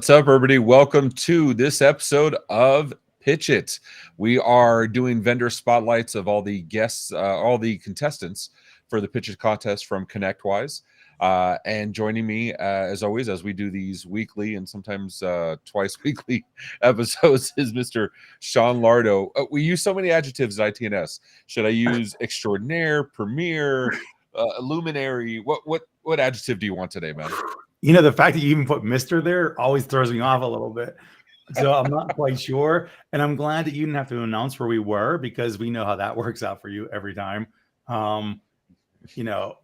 What's up, everybody? Welcome to this episode of PitchIT. We are doing vendor spotlights of all the guests, all the contestants for the PitchIT contest from ConnectWise. And joining me, as always, as we do these weekly and sometimes twice weekly episodes, is Mr. Sean Lardo. We use so many adjectives at ITNS. Should I use extraordinaire, premier, luminary? What adjective do you want today, man? The fact that you even put Mr. there always throws me off a little bit. So I'm not quite sure. And I'm glad that you didn't have to announce where we were, because we know how that works out for you every time. For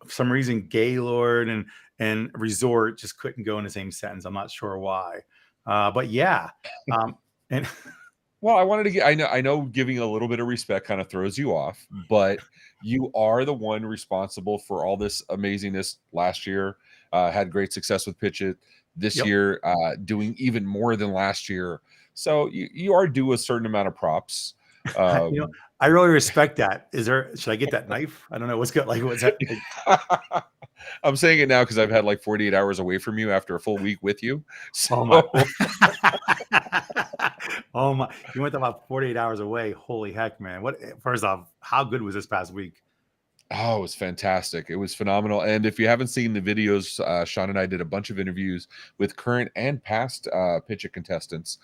some reason, Gaylord and resort just couldn't go in the same sentence. I'm not sure why. But yeah. And well, I wanted to get, I know giving a little bit of respect kind of throws you off, but you are the one responsible for all this amazingness last year. Had great success with PitchIT this year, doing even more than last year. So you are due a certain amount of props. I really respect that. Should I get that knife? I don't know. What's good. Like, what's that? I'm saying it now because I've had like 48 hours away from you after a full week with you. So. Oh my. Oh my. You went about 48 hours away. Holy heck, man. First off, how good was this past week? Oh, it was fantastic. It was phenomenal. And if you haven't seen the videos, Sean and I did a bunch of interviews with current and past PitchIT contestants.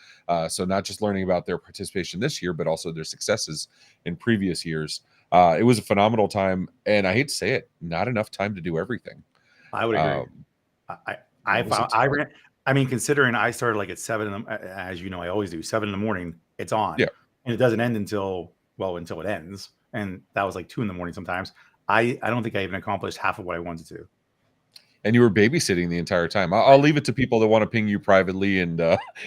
So not just learning about their participation this year, but also their successes in previous years. It was a phenomenal time. And I hate to say it, not enough time to do everything. I would agree. Considering I started like at 7, as you know, I always do 7 in the morning, it's on. Yeah. And it doesn't end until it ends. And that was like 2 in the morning sometimes. I don't think I even accomplished half of what I wanted to. And you were babysitting the entire time. I'll leave it to people that want to ping you privately and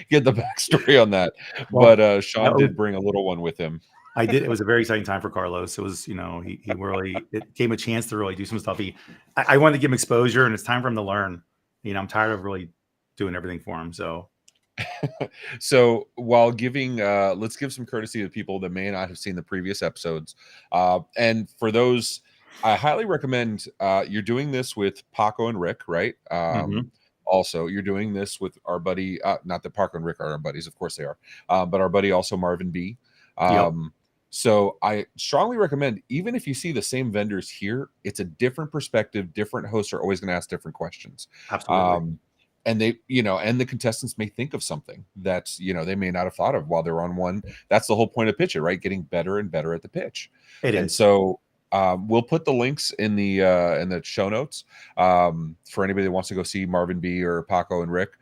get the backstory on that. Well, but Sean did bring a little one with him. I did. It was a very exciting time for Carlos. It was, he really, it gave him a chance to really do some stuff. I wanted to give him exposure, and it's time for him to learn. I'm tired of really doing everything for him. So while giving, let's give some courtesy to people that may not have seen the previous episodes. And for those, I highly recommend you're doing this with Paco and Rick, right? Also, you're doing this with our buddy, not that Paco and Rick are our buddies, of course they are, but our buddy also Marvin B. So I strongly recommend, even if you see the same vendors here, it's a different perspective. Different hosts are always going to ask different questions. Absolutely. And they, and the contestants may think of something that's, they may not have thought of while they're on one. That's the whole point of PitchIT, right? Getting better and better at the pitch. And so we'll put the links in the show notes for anybody that wants to go see Marvin B or Paco and Rick,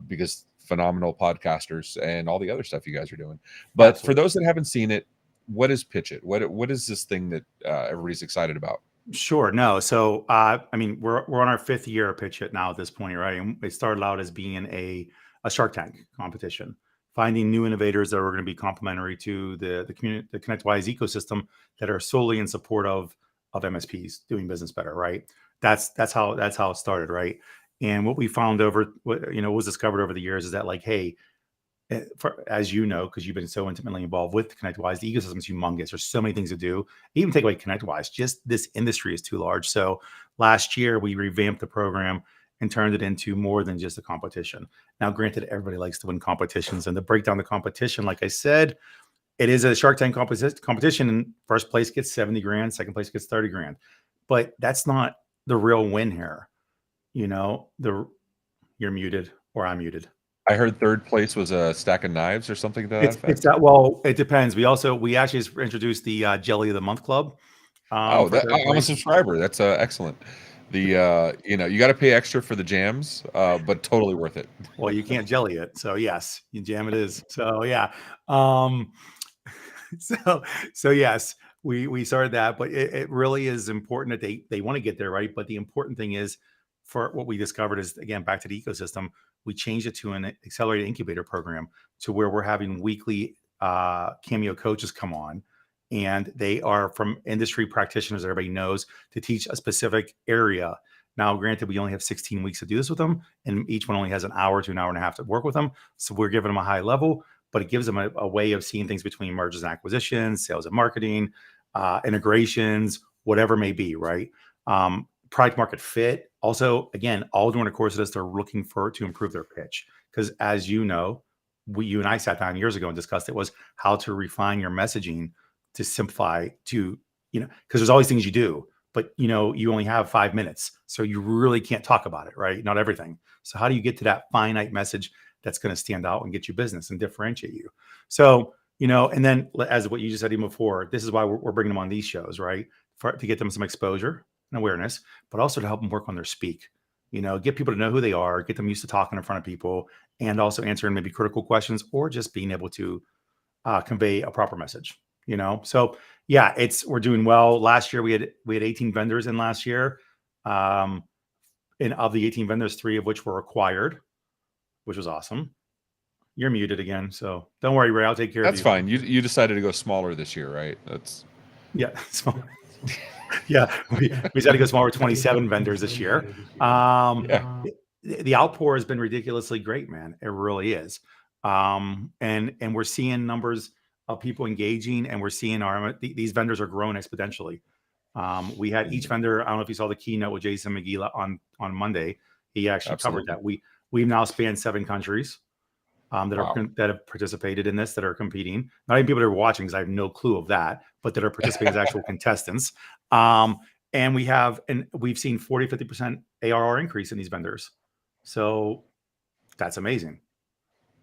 because phenomenal podcasters and all the other stuff you guys are doing. But for those that haven't seen it, what is PitchIT? What is this thing that everybody's excited about? Sure. No. So, we're on our 5th year of PitchIT now at this point, right? And it started out as being a Shark Tank competition, finding new innovators that were going to be complementary to the community, the ConnectWise ecosystem, that are solely in support of MSPs doing business better, right? That's how it started, right? And what we found was discovered over the years is that, like, hey, as you know, because you've been so intimately involved with ConnectWise, the ecosystem is humongous. There's so many things to do. Even take away ConnectWise, just this industry is too large. So last year we revamped the program and turned it into more than just a competition. Now, granted, everybody likes to win competitions, and to break down the competition, like I said, it is a Shark Tank competition, and first place gets 70 grand, second place gets 30 grand. But that's not the real win here. You're muted, or I'm muted. I heard third place was a stack of knives or something like that. It's that. Well, it depends. We actually introduced the Jelly of the Month Club. I'm a subscriber. That's excellent. The you got to pay extra for the jams, but totally worth it. Well, you can't jelly it, so yes, you jam it is. So yeah, so yes, we started that, but it really is important that they want to get there, right? But the important thing is, for what we discovered is, again, back to the ecosystem, we changed it to an accelerated incubator program, to where we're having weekly Cameo coaches come on, and they are from industry practitioners, everybody knows, to teach a specific area. Now, granted, we only have 16 weeks to do this with them, and each one only has an hour to an hour and a half to work with them. So we're giving them a high level, but it gives them a way of seeing things between mergers and acquisitions, sales and marketing, integrations, whatever may be, right? Product market fit. Also, again, all during the course of this, they're looking to improve their pitch. Because as you know, you and I sat down years ago and discussed it, was how to refine your messaging to simplify, to, because there's always things you do, but you only have 5 minutes, so you really can't talk about it, right? Not everything. So how do you get to that finite message that's going to stand out and get you business and differentiate you? So, and then as what you just said even before, this is why we're bringing them on these shows, right? To get them some exposure and awareness, but also to help them work on their speak. Get people to know who they are, get them used to talking in front of people, and also answering maybe critical questions, or just being able to convey a proper message. So yeah, we're doing well. Last year we had 18 vendors in last year, and of the 18 vendors, 3 of which were acquired, which was awesome. You're muted again, so don't worry, Ray. I'll take care of you. That's fine. You decided to go smaller this year, right? Yeah, small. Yeah, we decided to go smaller. 27 vendors this year. Yeah. The outpour has been ridiculously great, man. It really is. And we're seeing numbers of people engaging, and we're seeing these vendors are growing exponentially. We had each vendor. I don't know if you saw the keynote with Jason McGee on Monday. He actually covered that. We've now spanned 7 countries that have participated in this, that are competing. Not even people that are watching, because I have no clue of that, but that are participating as actual contestants. And we've seen 40-50% ARR increase in these vendors. So that's amazing.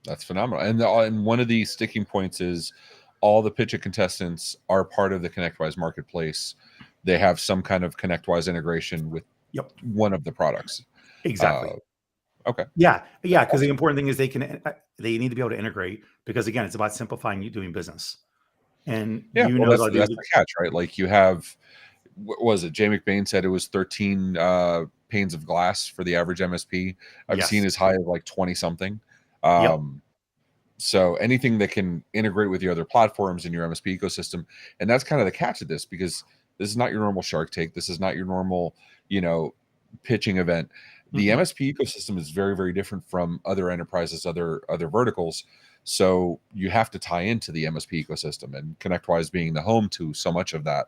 That's phenomenal. And one of the sticking points is all the PitchIT contestants are part of the ConnectWise marketplace. They have some kind of ConnectWise integration with one of the products. Exactly. Okay. Yeah. Because the important thing is they need to be able to integrate, because again, it's about simplifying you doing business. And that's the catch, right? Like you have, what was it? Jay McBain said it was 13 panes of glass for the average MSP. I've seen as high as like 20 something. So anything that can integrate with your other platforms in your MSP ecosystem, and that's kind of the catch of this, because this is not your normal Shark Tank. This is not your normal, pitching event. The MSP ecosystem is very, very different from other enterprises, other verticals. So you have to tie into the MSP ecosystem, and ConnectWise being the home to so much of that.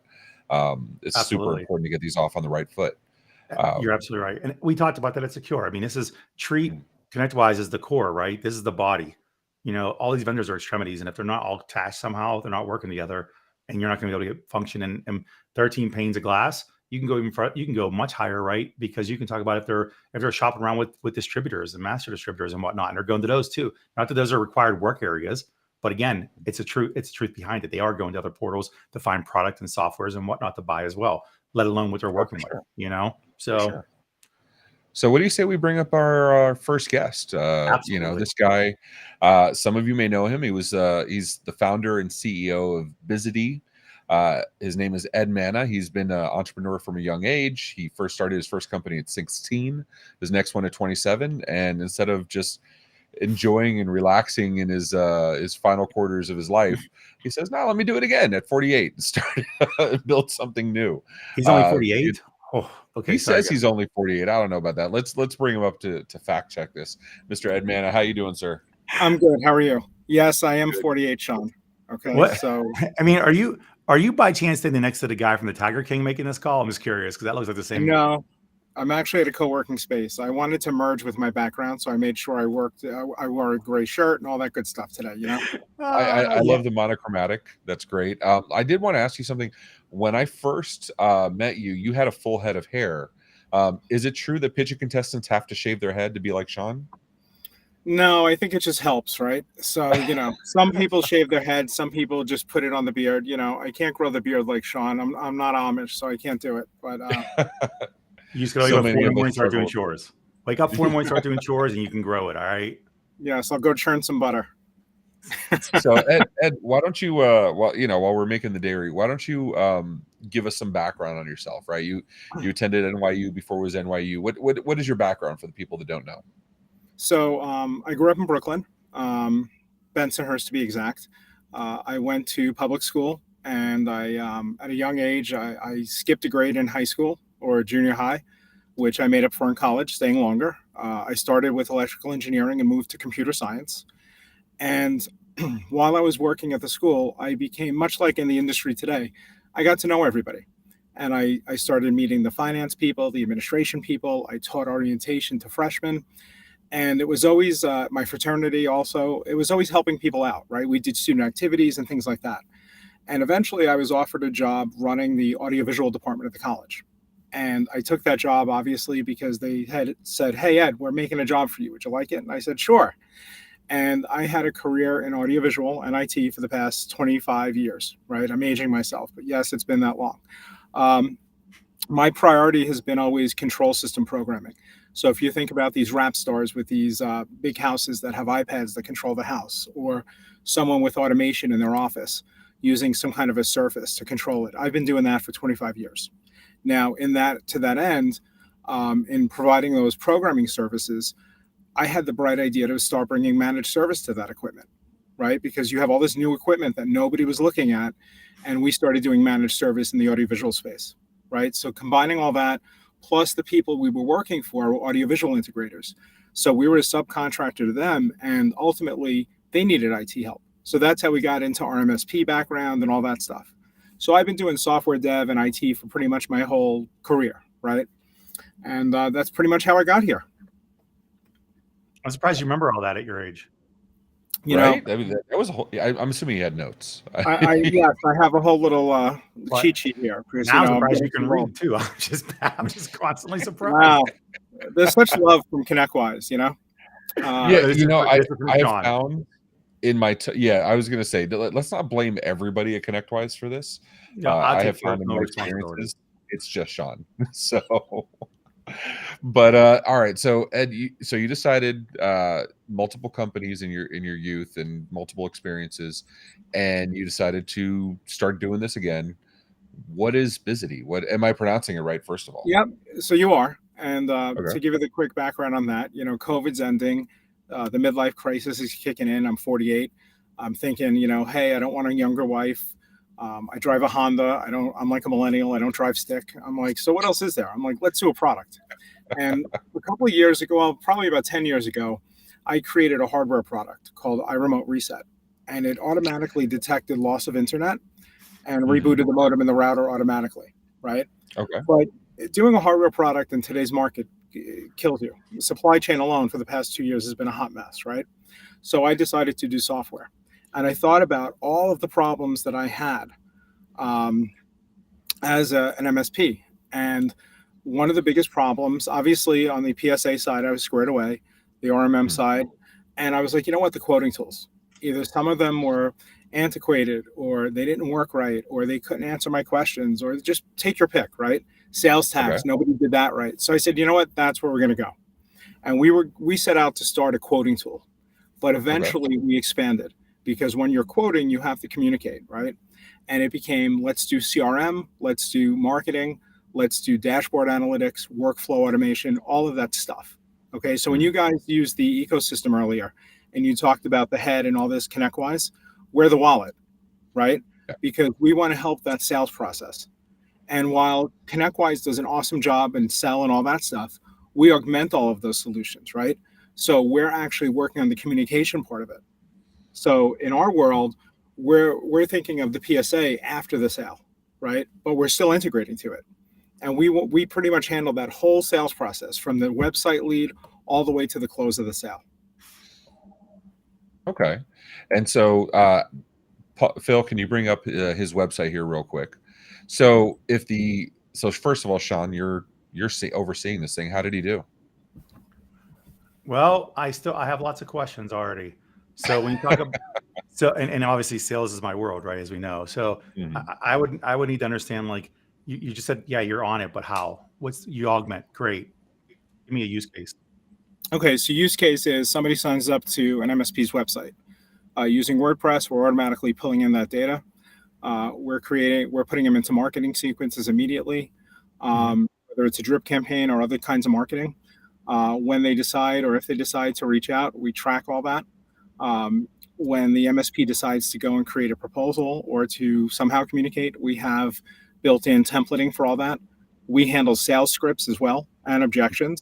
It's super important to get these off on the right foot. You're absolutely right. And we talked about that at Secure. I mean, this is treat ConnectWise as the core, right? This is the body. All these vendors are extremities, and if they're not all attached somehow, they're not working together, and you're not going to be able to get function. And 13 panes of glass, you can go much higher, right? Because you can talk about if they're shopping around with distributors and master distributors and whatnot, and they're going to those too. Not that those are required work areas, but again, it's a truth behind it. They are going to other portals to find product and softwares and whatnot to buy as well, let alone what they're working with. So what do you say we bring up our first guest? This guy, some of you may know him. He's the founder and CEO of Bizzity. His name is Ed Manna. He's been an entrepreneur from a young age. He first started his first company at 16, his next one at 27. And instead of just enjoying and relaxing in his final quarters of his life, he says, "No, let me do it again at 48 and start build something new." He's only 48. Oh, okay. He says he's only 48. I don't know about that. Let's bring him up to fact check this. Mr. Ed Manna, how you doing, sir? I'm good. How are you? Yes, I am 48, Sean. Okay. What? So I mean, are you by chance standing next to the guy from the Tiger King making this call? I'm just curious, because that looks like the same. No, I'm actually at a co-working space. I wanted to merge with my background, so I made sure I wore a gray shirt and all that good stuff today. I love the monochromatic. That's great. I did want to ask you something. When I first met you, you had a full head of hair. Is it true that PitchIT contestants have to shave their head to be like Sean? No, I think it just helps, right? So, some people shave their head, some people just put it on the beard. I can't grow the beard like Sean. I'm not Amish, so I can't do it. But you just gotta wake up 4 in the morning and start doing chores. Wake up 4 in the morning, start doing chores, and you can grow it. All right. Yes, I'll go churn some butter. So Ed, why don't you while we're making the dairy, why don't you give us some background on yourself, right? You attended NYU before it was NYU. What is your background for the people that don't know? So I grew up in Brooklyn, Bensonhurst to be exact. I went to public school, and I at a young age I skipped a grade in high school or junior high, which I made up for in college, staying longer. I started with electrical engineering and moved to computer science. And while I was working at the school, I became, much like in the industry today, I got to know everybody. And I started meeting the finance people, the administration people. I taught orientation to freshmen. And it was always my fraternity also. It was always helping people out, right? We did student activities and things like that. And eventually I was offered a job running the audiovisual department at the college. And I took that job, obviously, because they had said, "Hey, Ed, we're making a job for you. Would you like it?" And I said, "Sure." And I had a career in audiovisual and IT for the past 25 years, right? I'm aging myself, but yes, it's been that long. Um, my priority has been always control system programming. So if you think about these rap stars with these big houses that have iPads that control the house, or someone with automation in their office using some kind of a surface to control it, I've been doing that for 25 years. Now, in that to that end, in providing those programming services, I had the bright idea to start bringing managed service to that equipment, right? Because you have all this new equipment that nobody was looking at, and we started doing managed service in the audiovisual space, right? So combining all that, plus the people we were working for were audiovisual integrators. So we were a subcontractor to them, and ultimately they needed IT help. So that's how we got into our MSP background and all that stuff. So I've been doing software dev and IT for pretty much my whole career, right? And that's pretty much how I got here. I'm surprised you remember all that at your age. You right? know, I mean, that was a whole. I'm assuming you had notes. yes, I have a whole little cheat sheet here because Now I'm I'm surprised getting you can too old. read too. I'm just constantly surprised. Wow, there's such love from ConnectWise, you know. Yeah, This you is know, for- I this is for I have John. found in my yeah, I was gonna say let's not blame everybody at ConnectWise for this. Yeah, I'll I take have found in no my responsibility. experiences, it's just Sean. So, but all right. So Ed, so you decided multiple companies in your youth and multiple experiences, and you decided to start doing this again. What is Bizzity? What am I pronouncing it right? First of all, Yep. So you are, and okay. to give you the quick background on that, you know, COVID's ending, the midlife crisis is kicking in. I'm 48. I'm thinking, you know, hey, I don't want a younger wife. I drive a Honda. I'm like a millennial. I don't drive stick. I'm like, so what else is there? I'm like, let's do a product. And a couple of years ago, well, probably about 10 years ago, I created a hardware product called iRemote Reset, and it automatically detected loss of internet and Mhm. rebooted the modem and the router automatically, right? Okay. But doing a hardware product in today's market kills you. The supply chain alone for the past 2 years has been a hot mess, right? So I decided to do software. And I thought about all of the problems that I had um, as an MSP. And one of the biggest problems, obviously, on the PSA side, I was squared away, the RMM Mhm. side. And I was like, you know what, the quoting tools, either some of them were antiquated or they didn't work right or they couldn't answer my questions or just take your pick, right? Sales Okay. tax, nobody did that right. So I said, you know what, that's where we're going to go. And we set out to start a quoting tool, but Okay. eventually we expanded because when you're quoting, you have to communicate, right? And it became, let's do CRM, let's do marketing, let's do dashboard analytics, workflow automation, all of that stuff. Okay, so when Mhm. you guys used the ecosystem earlier and you talked about the head and all this ConnectWise, we're the wallet, right? Yeah. Because we want to help that sales process. And while ConnectWise does an awesome job and sell and all that stuff, we augment all of those solutions, right? So we're actually working on the communication part of it. So in our world, we're thinking of the PSA after the sale, right? But we're still integrating to it, and we pretty much handle that whole sales process from the website lead all the way to the close of the sale. Okay. And so, Phil, can you bring up his website here real quick? So, so first of all, Sean, you're overseeing this thing. How did he do? Well, I have lots of questions already. So when you talk about and obviously sales is my world, right? As we know. So Mhm. I would need to understand, like, you just said, yeah, you're on it, but how? What's you augment? Great. Give me a use case. Okay, so use case is somebody signs up to an MSP's website using WordPress. We're automatically pulling in that data. We're putting them into marketing sequences immediately, Mhm. whether it's a drip campaign or other kinds of marketing. When they decide or if they decide to reach out, we track all that. When the MSP decides to go and create a proposal or to somehow communicate, we have built-in templating for all that. We handle sales scripts as well and objections.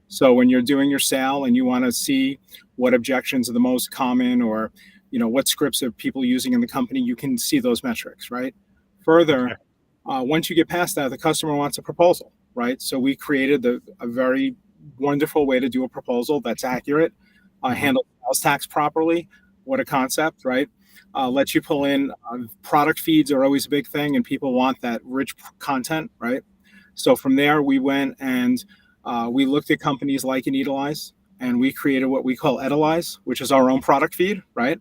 So when you're doing your sale and you want to see what objections are the most common or what scripts are people using in the company, you can see those metrics, right? Further, Okay. once you get past that, the customer wants a proposal, right? So we created a very wonderful way to do a proposal that's accurate, Mhm. handle sales tax properly. What a concept, right? Let you pull in product feeds are always a big thing, and people want that rich content, right? So from there, we went and we looked at companies like Inedalize, and we created what we call Edalize, which is our own product feed, right?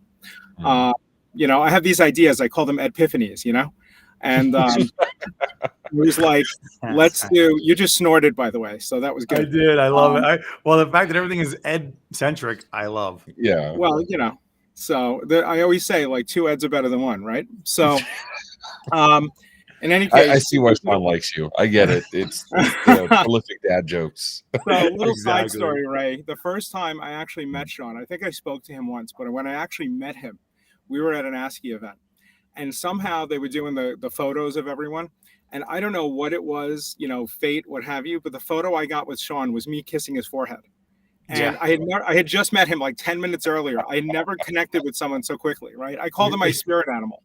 You know, I have these ideas. I call them epiphanies, you know? And it was like, let's do, you just snorted, by the way. So that was good. I did. I love it. Well, the fact that everything is ed centric, I love. Yeah. Well, you know, so I always say like 2 eds are better than 1, right? So, in any case, I see why Sean likes you. I get it. It's prolific dad jokes. So, a little side story, Ray. The first time I actually met Sean, I think I spoke to him once, but when I actually met him, we were at an ASCII event, and somehow they were doing the photos of everyone. And I don't know what it was, you know, fate, what have you, but the photo I got with Sean was me kissing his forehead. And I had just met him like 10 minutes earlier. I had never connected with someone so quickly, right? I called him my spirit animal.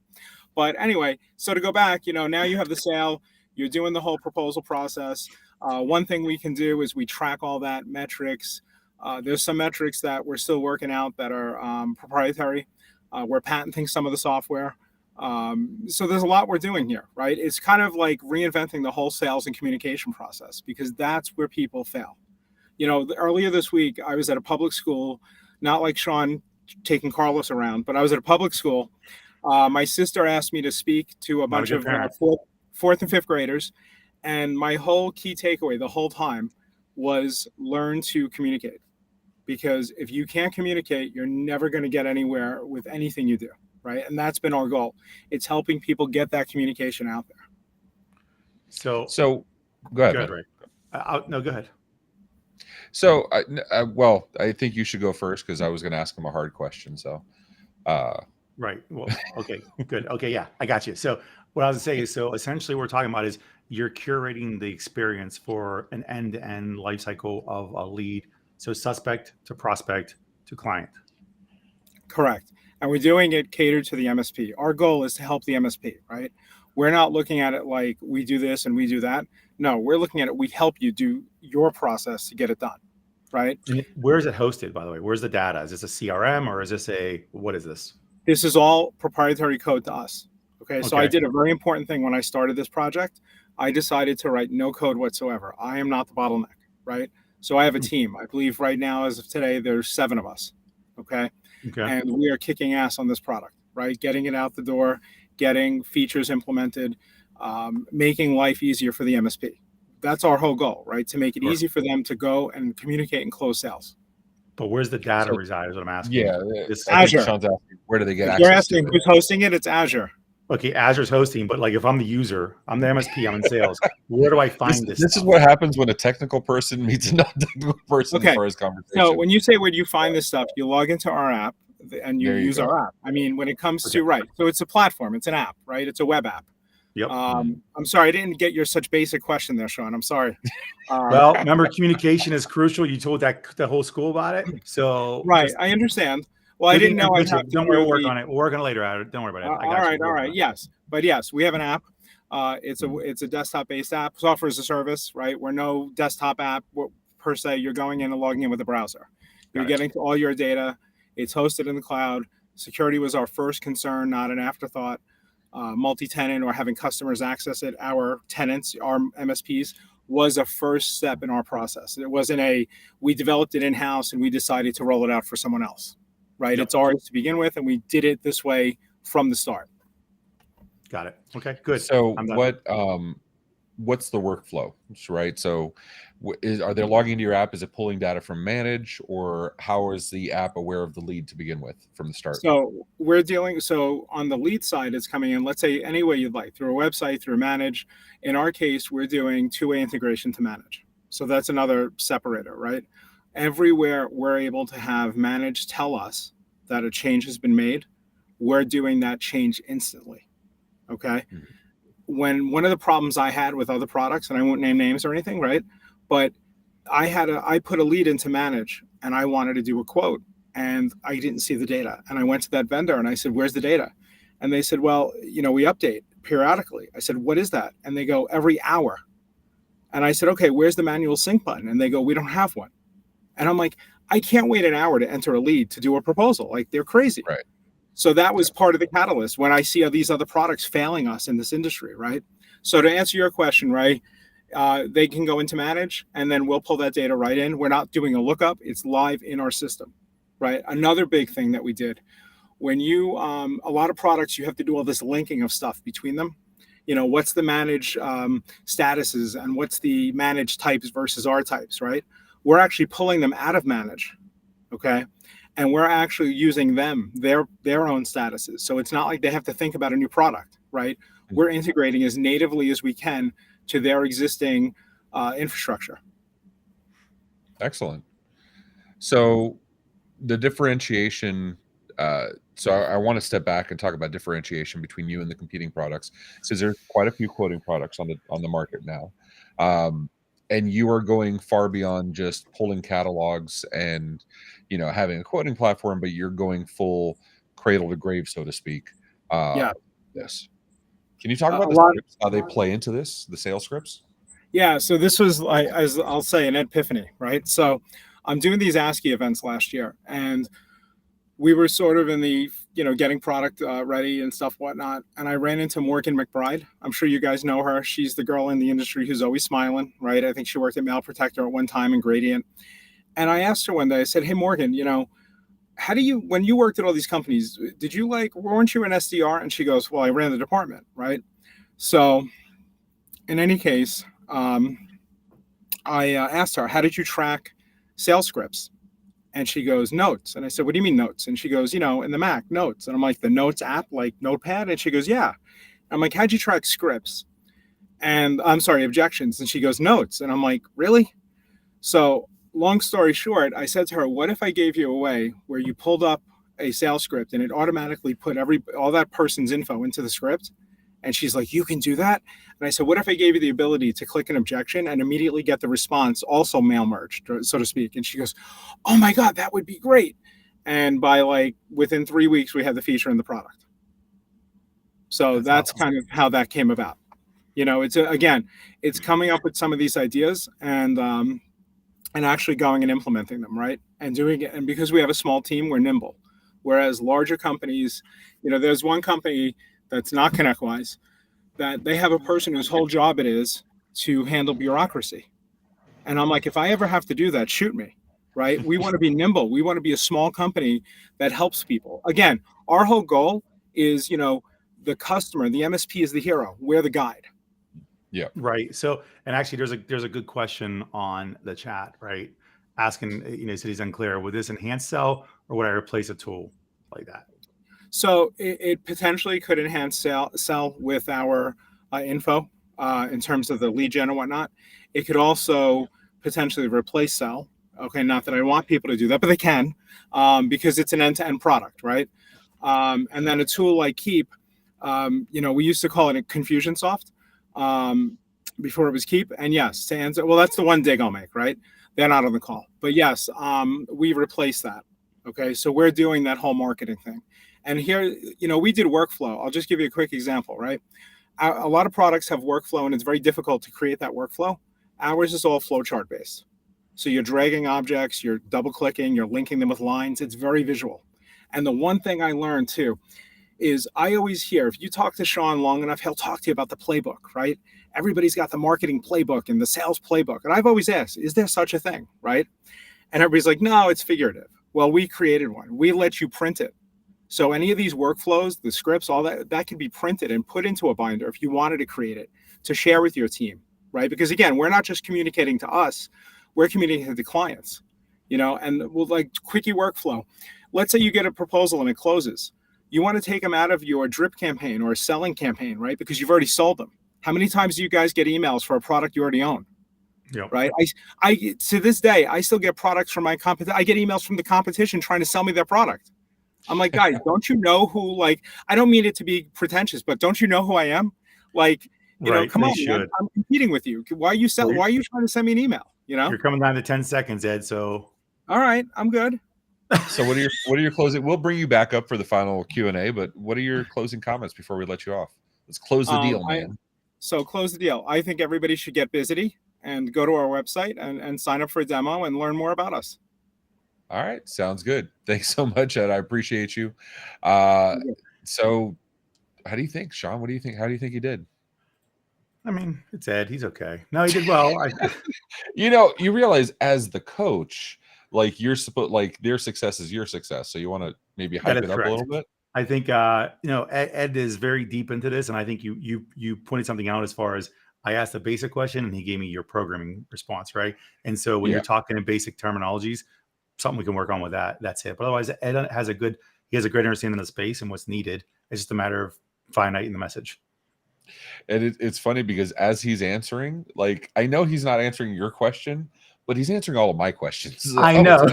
But anyway, so to go back, you know, now you have the sale, you're doing the whole proposal process. One thing we can do is we track all that metrics. There's some metrics that we're still working out that are proprietary. We're patenting some of the software. So there's a lot we're doing here, right? It's kind of like reinventing the whole sales and communication process, because that's where people fail. You know, earlier this week, I was at a public school, not like Sean taking Carlos around, but I was at a public school. My sister asked me to speak to a bunch of fourth and fifth graders. And my whole key takeaway the whole time was learn to communicate. Because if you can't communicate, you're never going to get anywhere with anything you do, right? And that's been our goal. It's helping people get that communication out there. So go ahead. Right. No, go ahead. So, well, I think you should go first because I was going to ask him a hard question. So, right. Well, okay, good. Okay, yeah, I got you. So, what I was going to say is, so essentially, what we're talking about is you're curating the experience for an end-to-end life cycle of a lead. So, suspect to prospect to client. Correct. And we're doing it catered to the MSP. Our goal is to help the MSP, right? We're not looking at it like we do this and we do that. No, we're looking at it. We help you do your process to get it done, right? And where is it hosted, by the way? Where's the data? Is this a CRM or is this what is this? This is all proprietary code to us. Okay. So I did a very important thing when I started this project. I decided to write no code whatsoever. I am not the bottleneck, right? So I have a team. I believe right now, as of today, there's 7 of us. Okay. And we are kicking ass on this product, right? Getting it out the door, getting features implemented, making life easier for the MSP. That's our whole goal, right? To make it easy for them to go and communicate and close sales. But where's the data reside is what I'm asking. Yeah. Azure. Sean's asking, where do they get access? You're asking who's hosting it? It's Azure. Okay, Azure's hosting, but like if I'm the user, I'm the MSP, I'm in sales. Where do I find this? This is what happens when a technical person meets a non-technical person for his conversation. So when you say where do you find this stuff, you log into our app and you use our app. I mean, when it comes to so it's a platform, it's an app, right? It's a web app. Yep. I'm sorry, I didn't get your such basic question there, Sean. I'm sorry. Well, remember, communication is crucial. You told the whole school about it. So right, I understand. Well, I didn't know. Don't worry, we'll work on it. We'll work on it later. Don't worry about it. All right. Yes, but yes, we have an app. It's a desktop-based app, software as a service, right? We're no desktop app per se. You're going in and logging in with a browser. You're getting to all your data. It's hosted in the cloud. Security was our first concern, not an afterthought. Multi-tenant or having customers access it, our tenants, our MSPs, was a first step in our process. It wasn't we developed it in-house and we decided to roll it out for someone else, right? Yep. It's ours to begin with, and we did it this way from the start. Got it. Okay, good. So what's the workflow, right? So are they logging into your app? Is it pulling data from Manage, or how is the app aware of the lead to begin with from the start? So on the lead side, it's coming in, let's say any way you'd like, through a website, through Manage. In our case, we're doing 2-way integration to Manage. So that's another separator, right? Everywhere we're able to have Manage tell us that a change has been made, we're doing that change instantly. Okay. Mm-hmm. When one of the problems I had with other products, and I won't name names or anything, right? But I put a lead into Manage and I wanted to do a quote and I didn't see the data. And I went to that vendor and I said, where's the data? And they said, well, we update periodically. I said, what is that? And they go, every hour. And I said, okay, where's the manual sync button? And they go, we don't have one. And I'm like, I can't wait an hour to enter a lead to do a proposal. Like, they're crazy. Right. So that was part of the catalyst when I see these other products failing us in this industry, right? So to answer your question, Ray, they can go into manage, and then we'll pull that data right in. We're not doing a lookup. It's live in our system, right? Another big thing that we did, when you, a lot of products, you have to do all this linking of stuff between them. What's the manage statuses and what's the manage types versus our types, right? We're actually pulling them out of manage, okay? And we're actually using their own statuses. So it's not like they have to think about a new product, right? We're integrating as natively as we can to their existing infrastructure. Excellent. So the differentiation, so I want to step back and talk about differentiation between you and the competing products, since there's quite a few quoting products on the market now. And you are going far beyond just pulling catalogs and, having a quoting platform, but you're going full cradle to grave, so to speak. Yeah. Yes. Can you talk about A the lot. scripts, how they play into this, the sales scripts? Yeah. So this was, as I'll say, an epiphany, right? So I'm doing these ASCII events last year, and we were sort of in the, getting product ready and stuff, whatnot. And I ran into Morgan McBride. I'm sure you guys know her. She's the girl in the industry who's always smiling, right? I think she worked at Mail Protector at one time in Gradient. And I asked her one day, I said, hey, Morgan, how do you, when you worked at all these companies, weren't you an SDR? And she goes, well, I ran the department, right? So in any case, I asked her, how did you track sales scripts? And she goes, notes. And I said, what do you mean notes? And she goes, in the Mac, notes. And I'm like, the notes app, like Notepad? And she goes, yeah. I'm like, how'd you track scripts? And I'm sorry, objections. And she goes, notes. And I'm like, really? So long story short, I said to her, what if I gave you a way where you pulled up a sales script and it automatically put all that person's info into the script? And she's like, you can do that? And I said, what if I gave you the ability to click an objection and immediately get the response also mail merged, so to speak? And she goes, oh my God, that would be great. And by within 3 weeks, we had the feature in the product. So that's awesome. Kind of how that came about. It's coming up with some of these ideas and actually going and implementing them, right? And doing it. And because we have a small team, we're nimble. Whereas larger companies, there's one company that's not ConnectWise, that they have a person whose whole job it is to handle bureaucracy. And I'm like, if I ever have to do that, shoot me, right? We want to be nimble. We want to be a small company that helps people. Again, our whole goal is, the customer, the MSP is the hero. We're the guide. Yeah. Right. So, and actually there's a good question on the chat, right? Asking, said he's unclear, would this enhance sell or would I replace a tool like that? So it potentially could enhance sell with our info in terms of the lead gen and whatnot. It could also potentially replace sell. Okay, not that I want people to do that, but they can because it's an end-to-end product, right? And then a tool like Keep, we used to call it a Confusionsoft before it was Keep. And yes, to answer, well, that's the one dig I'll make, right? They're not on the call, but yes, we replaced that. Okay, so we're doing that whole marketing thing. And here, we did workflow. I'll just give you a quick example, right? A lot of products have workflow, and it's very difficult to create that workflow. Ours is all flowchart based. So you're dragging objects, you're double clicking, you're linking them with lines. It's very visual. And the one thing I learned too is I always hear, if you talk to Sean long enough, he'll talk to you about the playbook, right? Everybody's got the marketing playbook and the sales playbook. And I've always asked, is there such a thing, right? And everybody's like, no, it's figurative. Well, we created one. We let you print it. So any of these workflows, the scripts, all that can be printed and put into a binder if you wanted to create it to share with your team, right? Because again, we're not just communicating to us, we're communicating to clients, and we'll like quickie workflow. Let's say you get a proposal and it closes. You want to take them out of your drip campaign or selling campaign, right? Because you've already sold them. How many times do you guys get emails for a product you already own? Yeah. Right. I to this day, I still get products from my competition. I get emails from the competition trying to sell me their product. I'm like, guys, don't you know who, I don't mean it to be pretentious, but don't you know who I am? Come on, man, I'm competing with you. Why are you trying to send me an email? You're coming down to 10 seconds, Ed. So, all right, I'm good. So what are your closing? We'll bring you back up for the final Q&A, but what are your closing comments before we let you off? Let's close the deal, man. So close the deal. I think everybody should get Bizzity and go to our website and sign up for a demo and learn more about us. All right. Sounds good. Thanks so much, Ed. I appreciate you. So how do you think, Sean? What do you think? How do you think you did? I mean, it's Ed. He's okay. No, he did well. You realize as the coach, like you're supposed, like their success is your success. So you want to maybe hype That is it up a correct. little bit. I think Ed is very deep into this, and I think you pointed something out as far as I asked a basic question and he gave me your programming response, right? And so when Yeah. you're talking in basic terminologies, something we can work on with that. That's it. But otherwise, Ed has a great understanding of the space and what's needed. It's just a matter of finiting the message. And it's funny because as he's answering, like I know he's not answering your question, but he's answering all of my questions. I know.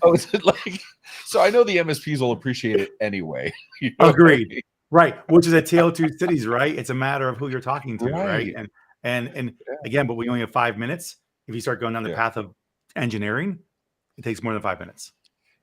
It's like, so I know the MSPs will appreciate it anyway. You know Agreed. I mean? Right. Which is a tale of two cities, right? It's a matter of who you're talking to, right? And again, but we only have 5 minutes. If you start going down the path of engineering, it takes more than 5 minutes.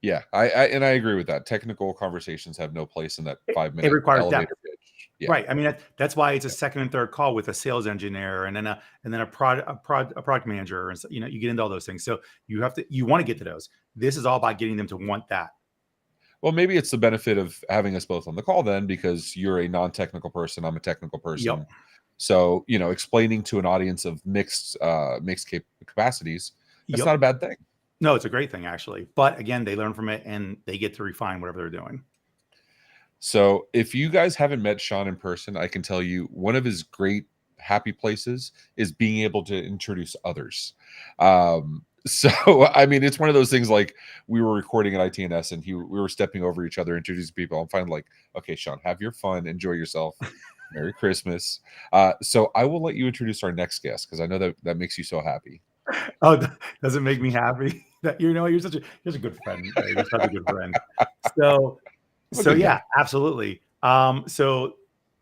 Yeah, I agree with that. Technical conversations have no place in that 5-minute it requires elevator depth. pitch. Yeah. Right. I mean, that's why it's a second and third call with a sales engineer and then a product manager, and you get into all those things. So you want to get to those. This is all about getting them to want that. Well, maybe it's the benefit of having us both on the call then, because you're a non-technical person, I'm a technical person. Yep. So explaining to an audience of mixed capacities, that's not a bad thing. No, it's a great thing actually. But again, they learn from it and they get to refine whatever they're doing. So if you guys haven't met Sean in person, I can tell you one of his great happy places is being able to introduce others. So, I mean, it's one of those things like we were recording at ITNS and we were stepping over each other, introducing people. I'm finally like, okay, Sean, have your fun, enjoy yourself. Merry Christmas. So I will let you introduce our next guest because I know that makes you so happy. Oh, does it make me happy that you're such a good friend? Right? You're such a good friend. So yeah, absolutely. So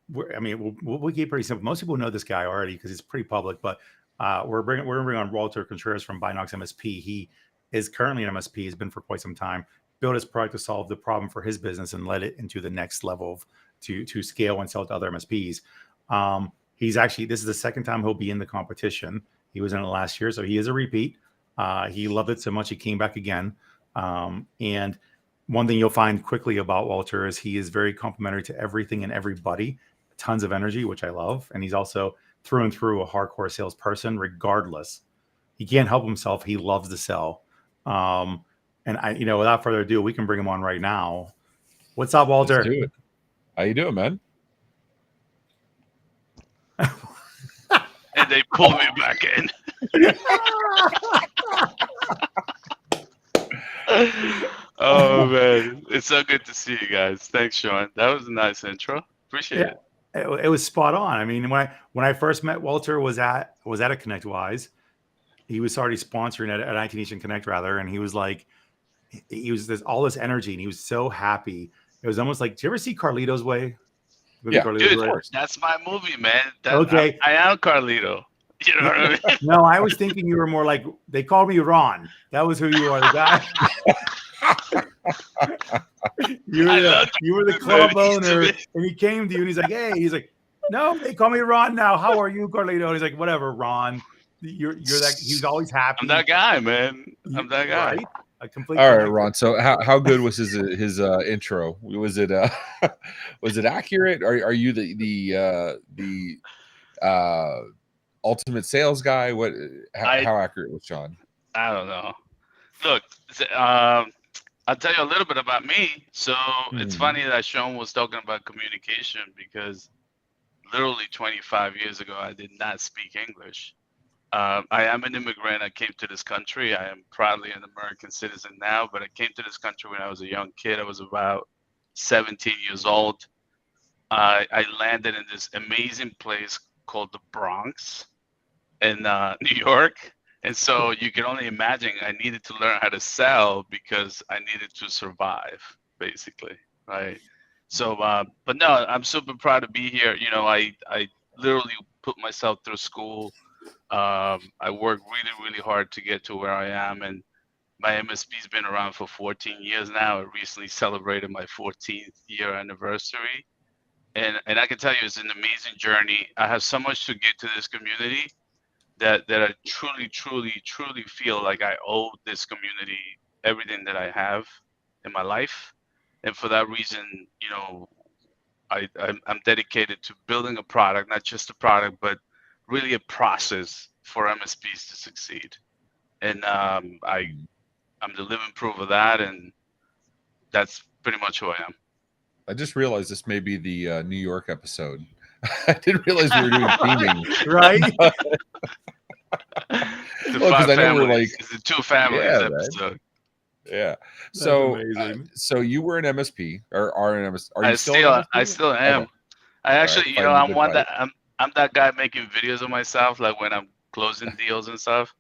we'll keep it pretty simple. Most people know this guy already because it's pretty public, but we're gonna bring on Walter Contreras from BinoxMSP. He is currently an MSP, has been for quite some time, built his product to solve the problem for his business and led it into the next level to scale and sell to other MSPs. He's actually, this is the second time he'll be in the competition. He was in it last year, so he is a repeat. He loved it so much he came back again. And one thing you'll find quickly about Walter is he is very complimentary to everything and everybody, tons of energy, which I love. And he's also through and through a hardcore salesperson, regardless. He can't help himself. He loves to sell. And without further ado, we can bring him on right now. What's up, Walter? Let's do it. How you doing, man? And they pulled me back in. Oh man, it's so good to see you guys. Thanks, Sean. That was a nice intro. Appreciate it. It was spot on. I mean, when I first met Walter was at a ConnectWise. He was already sponsoring at IT Nation Connect rather, and he was like, there's all this energy, and he was so happy. It was almost like, do you ever see Carlito's Way? Yeah, dude, that's my movie, man. Okay, I am Carlito. You know what I mean? No, I was thinking you were more like, they called me Ron. That was who you are, the guy. you were the club owner, and he came to you, and he's like, hey, no, they call me Ron now. How are you, Carlito? And he's like, whatever, Ron. You're that. He's always happy. I'm that guy, man. I'm that guy. Right? All right, Ron. So how good was his intro? Was it accurate? Are you the ultimate sales guy? How accurate was Sean? I don't know. Look, I'll tell you a little bit about me. So it's funny that Sean was talking about communication because literally 25 years ago, I did not speak English. I am an immigrant. I came to this country. I am proudly an American citizen now, but I came to this country when I was a young kid. I was about 17 years old. I landed in this amazing place called the Bronx in New York. And so you can only imagine I needed to learn how to sell because I needed to survive, basically, right? So, but no, I'm super proud to be here. I literally put myself through school. I worked really, really hard to get to where I am, and my MSP's been around for 14 years now. I recently celebrated my 14th year anniversary, and I can tell you it's an amazing journey. I have so much to give to this community that I truly, truly, truly feel like I owe this community everything that I have in my life, and for that reason, I'm dedicated to building a product, not just a product, but really a process for MSPs to succeed. And I'm the living proof of that, and that's pretty much who I am. I just realized this may be the New York episode. I didn't realize we were doing theming. Right? Because I know we're like, it's the two families episode. Yeah. That's So, amazing. So you were an MSP, or are an MSP? Are you still an MSP? I still am. Okay. I actually, right, you know, I'm that guy making videos of myself, like when I'm closing deals and stuff.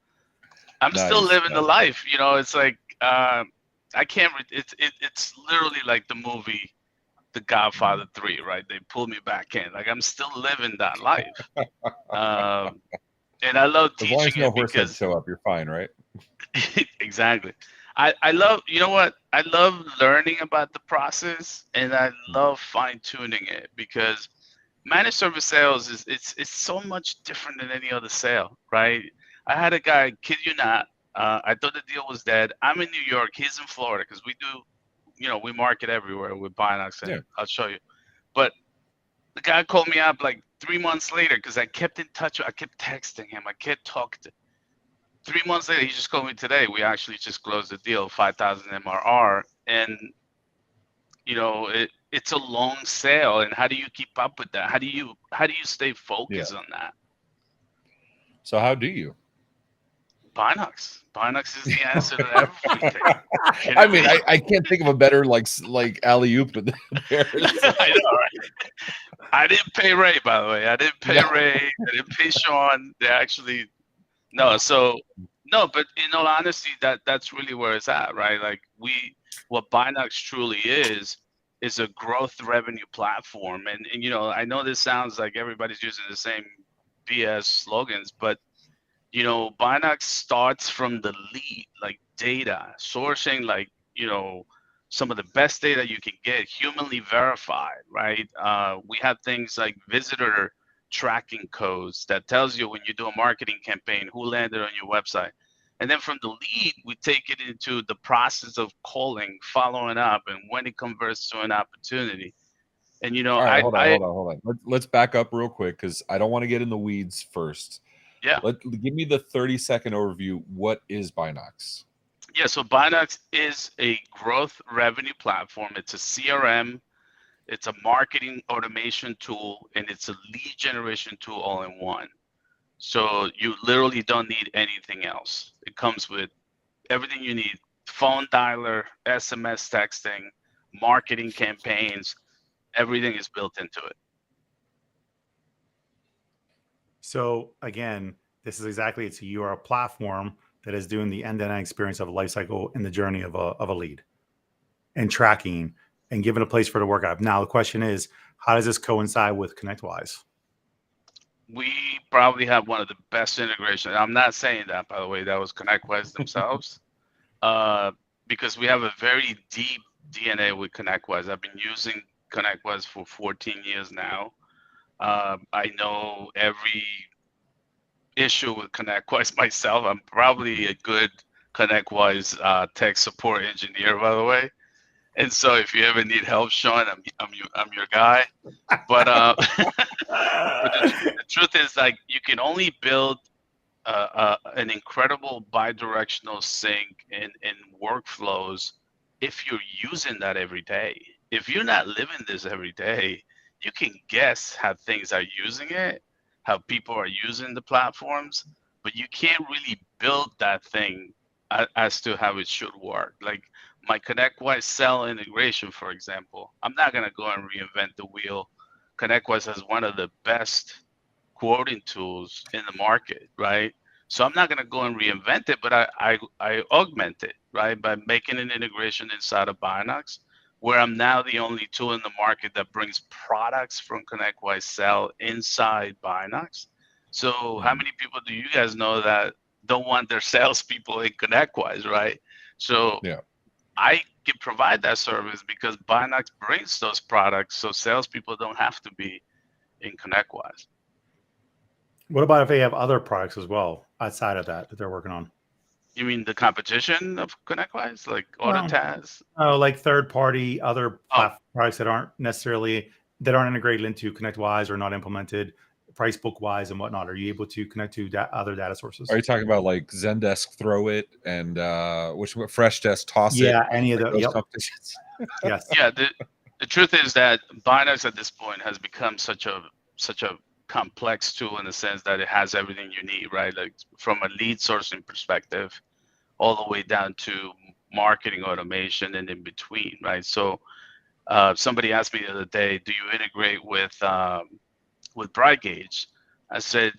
I'm still living the life. You know, it's like I can't. It's literally like the movie The Godfather 3, right? They pulled me back in. Like I'm still living that life. And I love teaching as long as no it horse heads show up, you're fine, right? Exactly. I love, you know what? I love learning about the process, and I love fine-tuning it, because managed service sales is it's so much different than any other sale, right? I had a guy, kid you not, I thought the deal was dead. I'm in New York, he's in Florida, because we do, you know, we market everywhere with Binox, and I'll show you. But the guy called me up like 3 months later, because I kept in touch, I kept texting him, I kept talking to 3 months later, he just called me today. We actually just closed the deal, 5,000 MRR, and you know it's a long sale. And how do you keep up with that? How do you stay focused on that? So how do you? Binox is the answer to everything. I mean, I can't think of a better like alley-oop there. I know, right? I didn't pay Ray, by the way. I didn't pay Ray. I didn't pay Sean. They actually. No, but in all honesty, that's really where it's at, right? Like what Binox truly is a growth revenue platform. And you know, I know this sounds like everybody's using the same BS slogans, but you know, Binox starts from the lead, like data, sourcing, like, you know, some of the best data you can get, humanly verified, right? We have things like visitor tracking codes that tells you when you do a marketing campaign who landed on your website. And then from the lead, we take it into the process of calling, following up, and when it converts to an opportunity. And you know, all right, hold on. Let's back up real quick, because I don't want to get in the weeds first. Yeah. Give me the 30-second overview. What is Binox? Yeah, so Binox is a growth revenue platform. It's a CRM. It's a marketing automation tool, and it's a lead generation tool all in one. So you literally don't need anything else. It comes with everything you need: phone dialer, SMS texting, marketing campaigns. Everything is built into it. So again, this is exactly, you are a platform that is doing the end-to-end experience of a life cycle in the journey of a lead, and tracking and giving a place for it to work out. Now the question is, how does this coincide with ConnectWise? We probably have one of the best integrations. I'm not saying that, by the way, that was ConnectWise themselves, because we have a very deep DNA with ConnectWise. I've been using ConnectWise for 14 years now. I know every issue with ConnectWise myself. I'm probably a good ConnectWise tech support engineer, by the way. And so if you ever need help, Sean, I'm your guy. But, but the truth is, like, you can only build an incredible bidirectional sync and workflows if you're using that every day. If you're not living this every day, you can guess how things are using it, how people are using the platforms, but you can't really build that thing as to how it should work. Like my ConnectWise cell integration, for example, I'm not going to go and reinvent the wheel. ConnectWise has one of the best quoting tools in the market, right? So I'm not going to go and reinvent it, but I augment it, right, by making an integration inside of Binox, where I'm now the only tool in the market that brings products from ConnectWise Cell inside Binox. So how many people do you guys know that don't want their salespeople in ConnectWise, right? So I can provide that service because Binox brings those products, so salespeople don't have to be in ConnectWise. What about if they have other products as well outside of that they're working on? You mean the competition of ConnectWise, like AutoTaz? Oh, like third-party other products that aren't integrated into ConnectWise or not implemented. price book wise and whatnot? Are you able to connect to other data sources? Are you talking about like Zendesk Throw It and Freshdesk Toss It? Yeah, any of those competitions. Yes. Yeah, the truth is that Binox at this point has become such a complex tool in the sense that it has everything you need, right? Like from a lead sourcing perspective, all the way down to marketing automation and in between, right? So somebody asked me the other day, do you integrate with Brightgauge? I said,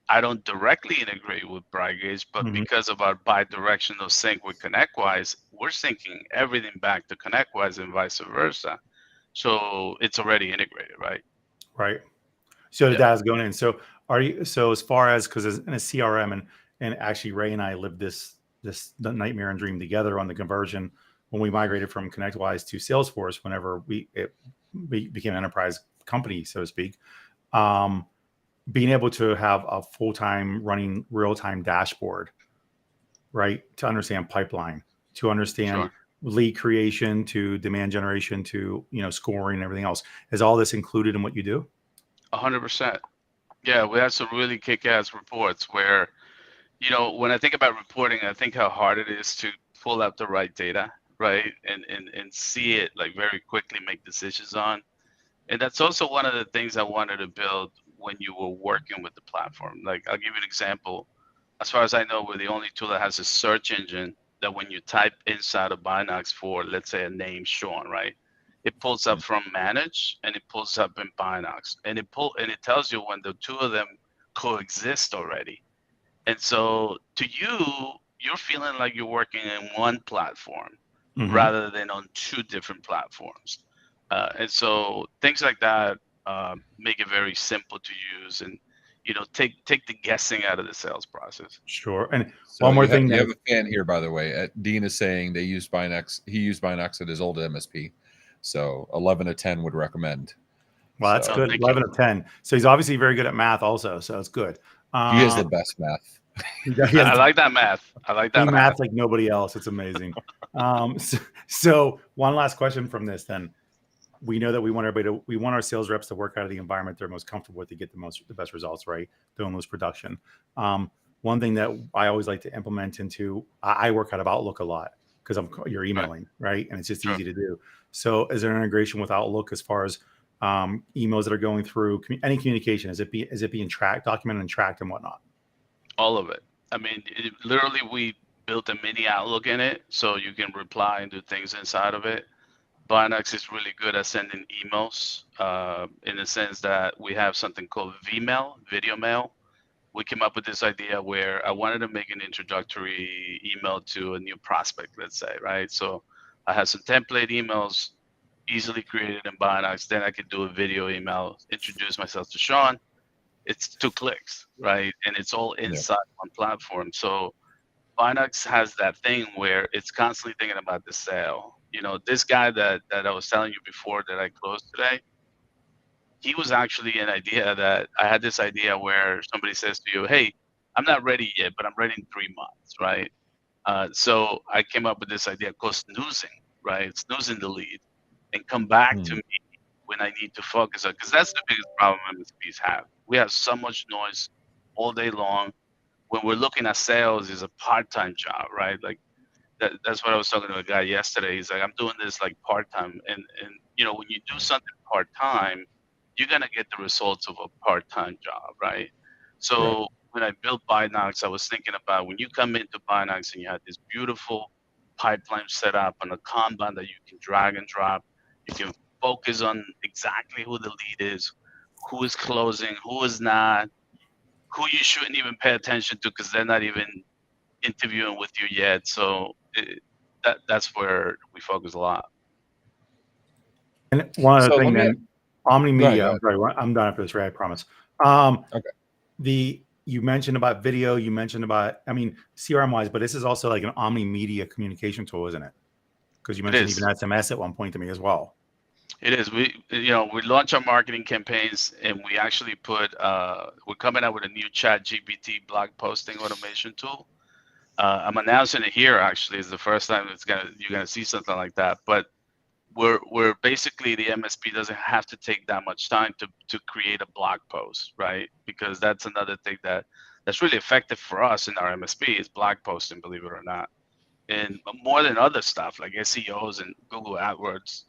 I don't directly integrate with Brightgauge, but because of our bi-directional sync with ConnectWise, we're syncing everything back to ConnectWise and vice versa. So it's already integrated, right? Right. So the data's going in. So as far as, because in a CRM, and actually Ray and I lived the nightmare and dream together on the conversion when we migrated from ConnectWise to Salesforce, whenever we became an enterprise company, so to speak. Being able to have a full-time running real-time dashboard, right, to understand pipeline, to understand lead creation, to demand generation, to scoring and everything else. Is all this included in what you do? 100%. Yeah, we have some really kick-ass reports where, when I think about reporting, I think how hard it is to pull out the right data, right, and see it like very quickly, make decisions on. And that's also one of the things I wanted to build when you were working with the platform. Like, I'll give you an example. As far as I know, we're the only tool that has a search engine that when you type inside of Binox for, let's say, a name, Sean, right? It pulls up from Manage and it pulls up in Binox, and it tells you when the two of them coexist already. And so to you, you're feeling like you're working in one platform rather than on two different platforms. And so things like that make it very simple to use, and take the guessing out of the sales process. Sure. And so one more thing, you have a fan here, by the way. Dean is saying they use Binox. He used Binox at his old MSP, so 11 of 10 would recommend. Well, that's good. 11 of 10. So he's obviously very good at math, also. So it's good. He has the best math. I like that math. I like that math like nobody else. It's amazing. So one last question from this, then. We know that we want our sales reps to work out of the environment they're most comfortable with to get the best results, right? Doing most production. One thing that I always like to implement into, I work out of Outlook a lot because you're emailing, right? And it's just easy to do. So is there an integration with Outlook as far as emails that are going through any communication? Is it being tracked, documented and tracked and whatnot? All of it. I mean, literally we built a mini Outlook in it, so you can reply and do things inside of it. Binox is really good at sending emails in the sense that we have something called VMail, video mail. We came up with this idea where I wanted to make an introductory email to a new prospect, let's say, right? So I had some template emails easily created in Binox. Then I could do a video email, introduce myself to Sean. It's 2 clicks, right? And it's all inside one platform. So Binox has that thing where it's constantly thinking about the sale. This guy that I was telling you before that I closed today, he was actually an idea that I had this idea where somebody says to you, hey, I'm not ready yet, but I'm ready in 3 months, right? So I came up with this idea called snoozing, right? Snoozing the lead and come back to me when I need to focus on, because that's the biggest problem MSPs have. We have so much noise all day long. When we're looking at sales, is a part-time job, right? Like, that's what I was talking to a guy yesterday. He's like, I'm doing this like part-time. And when you do something part-time, you're going to get the results of a part-time job, right? So when I built Binox, I was thinking about when you come into Binox and you have this beautiful pipeline set up on a Kanban that you can drag and drop, you can focus on exactly who the lead is, who is closing, who is not, who you shouldn't even pay attention to because they're not even interviewing with you yet. So that's where we focus a lot. And one other thing, then, Omni Media. I'm sorry, I'm done after this, Ray. I promise. Okay. You mentioned about video. You mentioned about, CRM wise, but this is also like an Omni Media communication tool, isn't it? Because you mentioned even SMS at one point to me as well. It is. We launch our marketing campaigns, and we actually we're coming out with a new ChatGPT blog posting automation tool. I'm announcing it here. Actually, it's the first time you're gonna see something like that. But where basically the MSP doesn't have to take that much time to create a blog post, right? Because that's another thing that's really effective for us in our MSP is blog posting, believe it or not. And more than other stuff like SEOs and Google AdWords,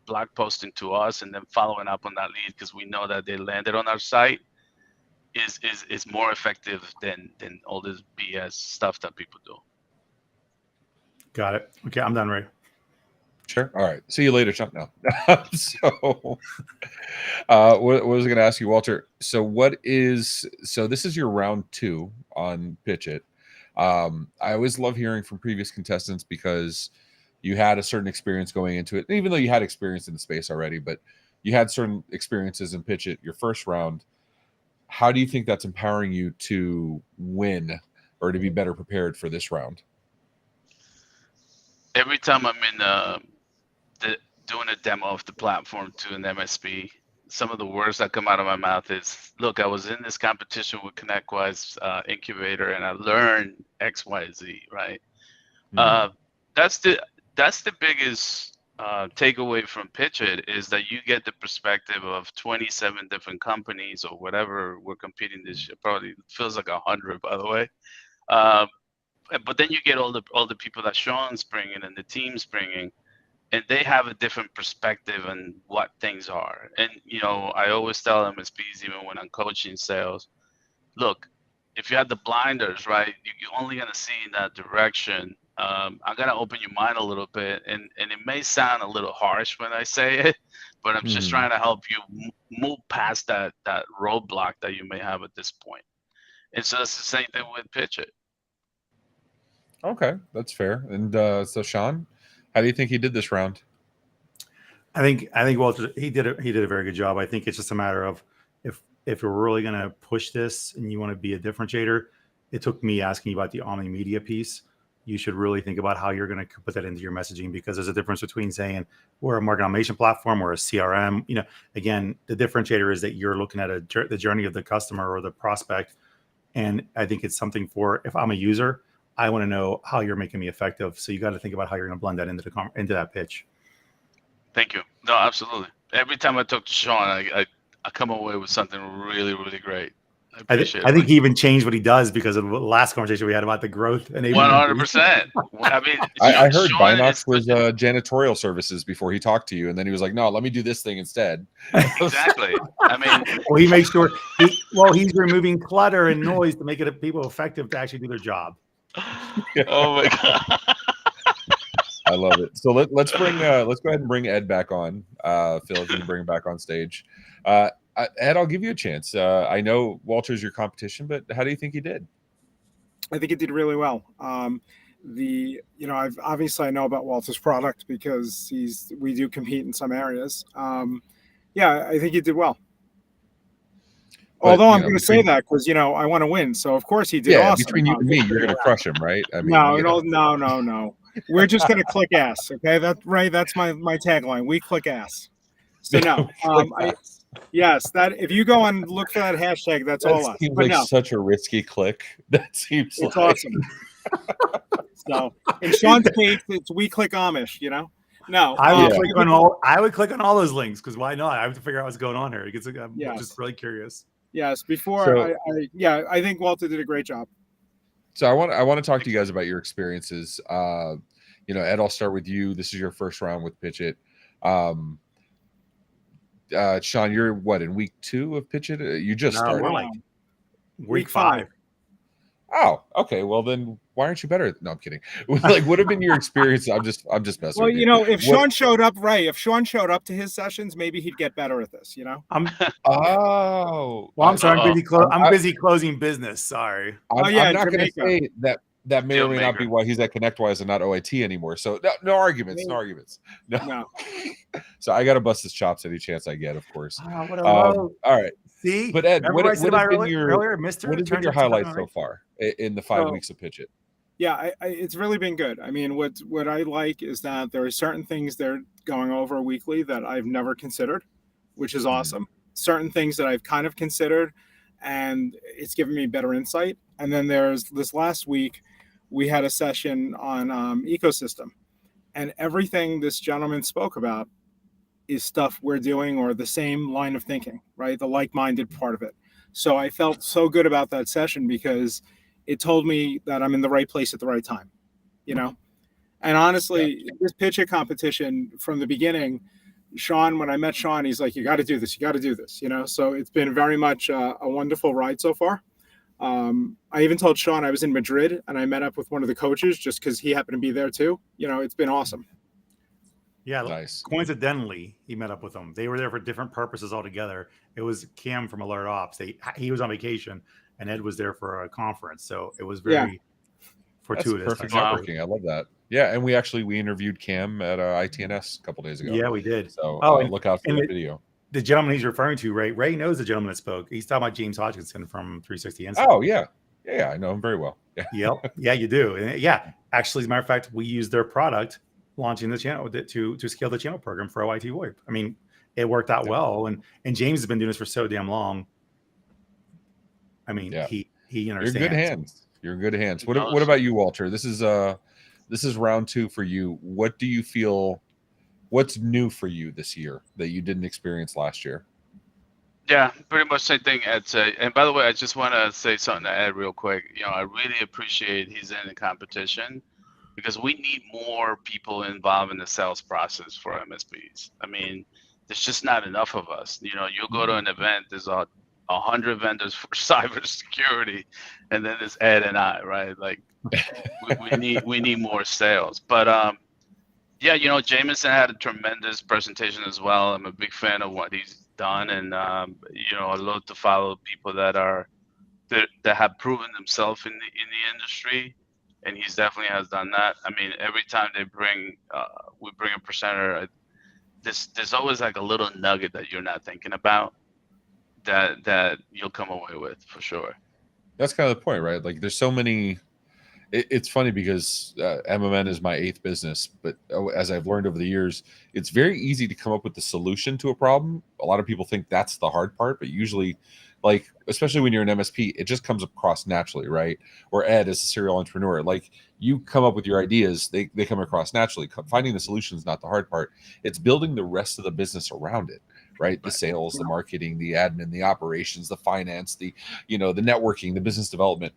blog posting to us and then following up on that lead because we know that they landed on our site is more effective than all this BS stuff that people do. Got it. Okay, I'm done, Ray. Sure. All right. See you later, Sean. No. So, what was I going to ask you, Walter? So, this is your round 2 on PitchIT. I always love hearing from previous contestants because you had a certain experience going into it, even though you had experience in the space already, but you had certain experiences in PitchIT your first round. How do you think that's empowering you to win or to be better prepared for this round? Every time I'm in doing a demo of the platform to an MSP, some of the words that come out of my mouth is, look, I was in this competition with ConnectWise incubator and I learned X, Y, Z, right? That's the biggest takeaway from PitchIT is that you get the perspective of 27 different companies or whatever we're competing this year. Probably feels like 100, by the way. But then you get all the people that Sean's bringing and the team's bringing, and they have a different perspective on what things are. And I always tell MSPs, even when I'm coaching sales, look, if you have the blinders, right, you're only gonna see in that direction. I'm gonna open your mind a little bit, and it may sound a little harsh when I say it, but I'm just trying to help you move past that roadblock that you may have at this point. And so it's the same thing with PitchIT. Okay, that's fair. And so, Sean, how do you think he did this round? I think Walter he did a very good job. I think it's just a matter of if we're really going to push this and you want to be a differentiator. It took me asking you about the omni media piece. You should really think about how you're going to put that into your messaging, because there's a difference between saying we're a market automation platform, we're a CRM. Again, the differentiator is that you're looking at the journey of the customer or the prospect. And I think it's something for, if I'm a user, I want to know how you're making me effective. So you got to think about how you're going to blend that into that pitch. Thank you. No, absolutely. Every time I talk to Sean, I come away with something really, really great. I appreciate it. I think he even changed what he does because of the last conversation we had about the growth. 100%. I mean, I heard Binox was janitorial services before he talked to you, and then he was like, "No, let me do this thing instead." Exactly. I mean, well, he makes sure he's removing clutter and noise to make it people effective to actually do their job. Oh my god. I love it. So let's go ahead and bring Ed back on. Phil, if you can bring him back on stage. Ed, I'll give you a chance. I know Walter's your competition, but how do you think he did? I think he did really well. I've obviously I know about Walter's product because we do compete in some areas. I think he did well. But, although I'm going to say that because I want to win, so of course he did. Yeah, awesome. Between you and me, you're going to crush him, right? I mean, no. We're just going to click ass, okay? That's right. That's my tagline. We click ass. So no, yes, that if you go and look for that hashtag, that's all us. Seems like such a risky click. That seems it's awesome. So in Sean's case, it's we click Amish. No, I would click on all those links because why not? I have to figure out what's going on here. I'm just really curious. Yes, I think Walter did a great job. So I want to talk to you guys about your experiences. Ed, I'll start with you. This is your first round with PitchIT. Sean, you're what, in week 2 of PitchIT? You just started. We're like week 5. Oh, okay. Well, then why aren't you better? No, I'm kidding. Like, what have been your experience? I'm just messing. Well, with you. If Sean showed up, if Sean showed up to his sessions, maybe he'd get better at this. I'm sorry. I'm busy closing business. Sorry. I'm not going to say that may or may not be why he's at ConnectWise and not OIT anymore. So no arguments. No. So I got to bust his chops any chance I get, of course. All right. See, but Ed, what has been your highlights so far in the 5 weeks of PitchIT? Yeah, it's really been good. I mean, what I like is that there are certain things they're going over weekly that I've never considered, which is awesome. Certain things that I've kind of considered, and it's given me better insight. And then there's this last week, we had a session on ecosystem, And everything this gentleman spoke about is stuff we're doing or the same line of thinking, right? The like-minded part of it. So I felt so good about that session because it told me that I'm in the right place at the right time, you know? And honestly, this PitchIT competition from the beginning, Sean, when I met Sean, he's like, you got to do this, you got to do this, you know? So it's been very much a wonderful ride so far. I even told Sean I was in Madrid and I met up with one of the coaches just because he happened to be there too. You know, it's been awesome. Yeah, nice. Coincidentally, he met up with them. They were there for different purposes altogether. It was Cam from Alert Ops. He was on vacation, and Ed was there for a conference. So it was very fortuitous. That's perfect networking. I love that. Yeah, and we interviewed Cam at ITNS a couple days ago. Yeah, we did. So look out for that video. The gentleman he's referring to, Ray knows the gentleman that spoke. He's talking about James Hodgkinson from 360 Insight. Oh yeah, I know him very well. Yeah, yep, yeah, you do. And yeah, actually, as a matter of fact, we used their product launching the channel to scale the channel program for OIT VoIP. I mean, it worked out well, and James has been doing this for so damn long. I mean, he understands. You're in good hands. You're in good hands. What about you, Walter? This is round 2 for you. What do you feel? What's new for you this year that you didn't experience last year? Yeah, pretty much same thing Ed said. And by the way, I just want to say something to Ed real quick. You know, I really appreciate he's in the competition because we need more people involved in the sales process for MSPs. I mean, there's just not enough of us. You know, you'll go to an event, there's 100 vendors for cybersecurity, and then there's Ed and I, right? Like, we need more sales. But yeah, you know, Jameson had a tremendous presentation as well. I'm a big fan of what he's done, and you know, I love to follow people that have proven themselves in the industry. And he's definitely has done that. I mean, every time we bring a presenter, there's always like a little nugget that you're not thinking about that you'll come away with for sure. That's kind of the point, right? Like, there's so many. It's funny because MMN is my 8th business, but as I've learned over the years, it's very easy to come up with the solution to a problem. A lot of people think that's the hard part, but usually, like, especially when you're an MSP, it just comes across naturally, right? Or Ed as a serial entrepreneur, like, you come up with your ideas, they come across naturally. Finding the solution is not the hard part. It's building the rest of the business around it, right? The sales, the marketing, the admin, the operations, the finance, the networking, the business development.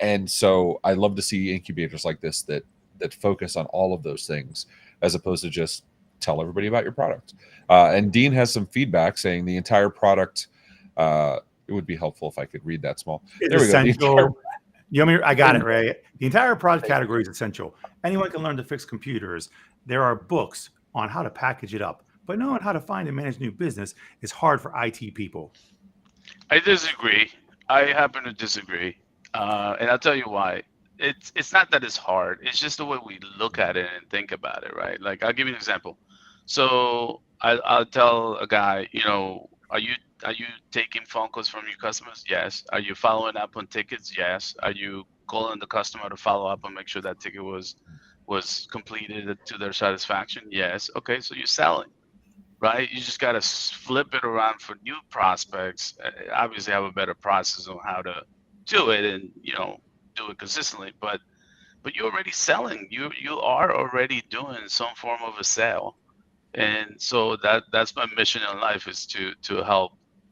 And so I love to see incubators like this that focus on all of those things, as opposed to just tell everybody about your product. And Dean has some feedback saying the entire product, it would be helpful if I could read that small. There we go. I got it, Ray. The entire product category is essential. Anyone can learn to fix computers. There are books on how to package it up, but knowing how to find and manage new business is hard for IT people. I disagree. I happen to disagree. And I'll tell you why. It's not that it's hard. It's just the way we look at it and think about it, right? Like, I'll give you an example. So I'll tell a guy, you know, are you taking phone calls from your customers? Yes. Are you following up on tickets? Yes. Are you calling the customer to follow up and make sure that ticket was completed to their satisfaction? Yes. Okay, so you're selling, right? You just got to flip it around for new prospects. Obviously, have a better process on how to do it and, you know, do it consistently. But you're already selling. You are already doing some form of a sale. And so that's my mission in life, is to help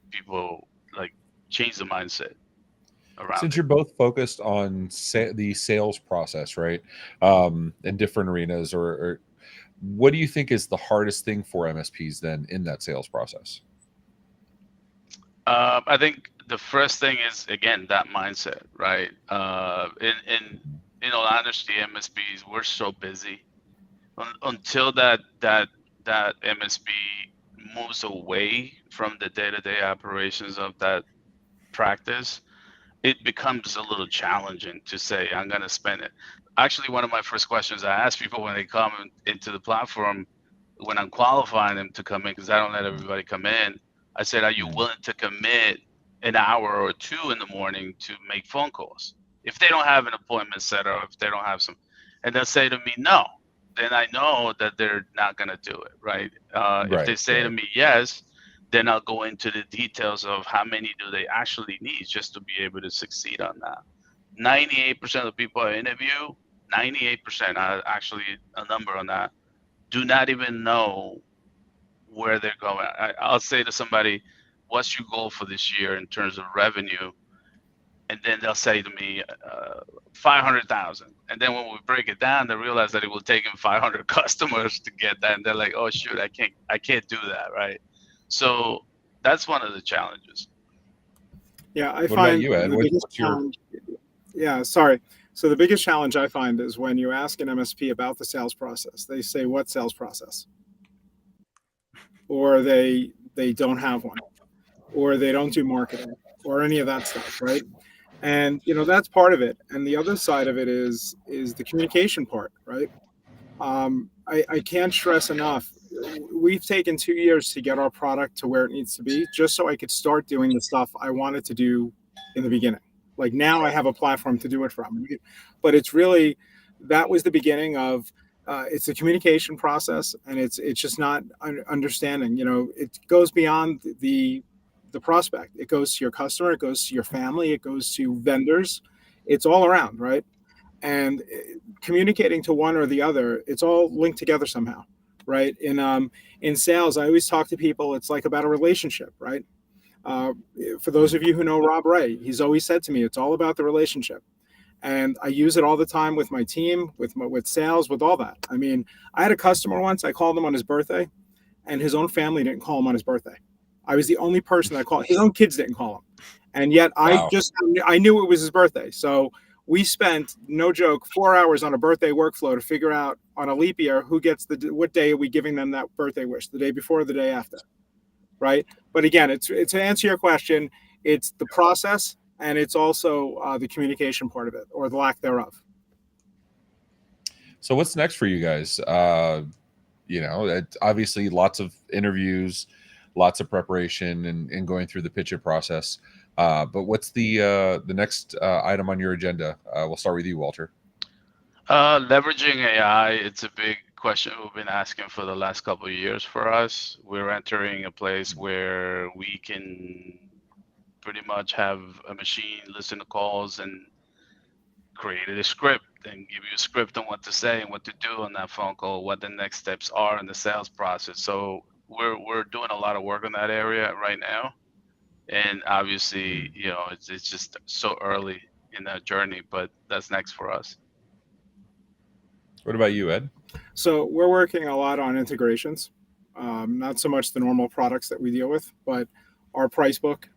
people, like, change the mindset around Since you're both focused on the sales process, right, in different arenas, or what do you think is the hardest thing for MSPs then in that sales process? I think the first thing is, again, that mindset, right? In all honesty, MSPs, we're so busy until that MSP moves away from the day-to-day operations of that practice, it becomes a little challenging to say, I'm going to spend it. Actually, one of my first questions I ask people when they come into the platform, when I'm qualifying them to come in, because I don't let everybody come in, I said, are you willing to commit an hour or 2 in the morning to make phone calls? If they don't have an appointment set up, if they don't have some, and they'll say to me, no, then I know that they're not going to do it, right? If they say to me, yes, then I'll go into the details of how many do they actually need just to be able to succeed on that. 98% of the people I interview, 98%, actually a number on that, do not even know where they're going. I'll say to somebody, what's your goal for this year in terms of revenue? And then they'll say to me, 500,000. And then when we break it down, they realize that it will take them 500 customers to get that. And they're like, oh, shoot, I can't do that, right? So that's one of the challenges. Yeah, I What find about you, Ed? the biggest challenge. Yeah, sorry. So the biggest challenge I find is when you ask an MSP about the sales process, they say, what sales process? Or they don't have one, or they don't do marketing, or any of that stuff, right? And that's part of it. And the other side of it is the communication part, right? I can't stress enough. We've taken 2 years to get our product to where it needs to be, just so I could start doing the stuff I wanted to do in the beginning. Like now I have a platform to do it from. But it's really, that was the beginning of, it's the communication process, and it's just not understanding. It goes beyond the prospect. It goes to your customer, it goes to your family, it goes to vendors. It's all around, right? And communicating to one or the other, it's all linked together somehow, right? In sales, I always talk to people, it's like about a relationship, right? For those of you who know Rob Ray, he's always said to me, it's all about the relationship. And I use it all the time with my team, with sales, with all that. I mean, I had a customer once, I called him on his birthday, and his own family didn't call him on his birthday. I was the only person that called. His own kids didn't call him. And yet Wow. I knew it was his birthday. So we spent, no joke, 4 hours on a birthday workflow to figure out on a leap year who gets what day are we giving them that birthday wish, the day before or the day after, right? But again, it's to answer your question, it's the process, and it's also the communication part of it, or the lack thereof. So what's next for you guys? Obviously lots of interviews, lots of preparation, and going through the PitchIT process. But what's the next item on your agenda? We'll start with you, Walter. Leveraging AI, it's a big question we've been asking for the last couple of years for us. We're entering a place where we can pretty much have a machine listen to calls and create a script and give you a script on what to say and what to do on that phone call, what the next steps are in the sales process. So we're doing a lot of work in that area right now. And obviously, it's just so early in that journey, but that's next for us. What about you, Ed? So we're working a lot on integrations, not so much the normal products that we deal with, but our price book,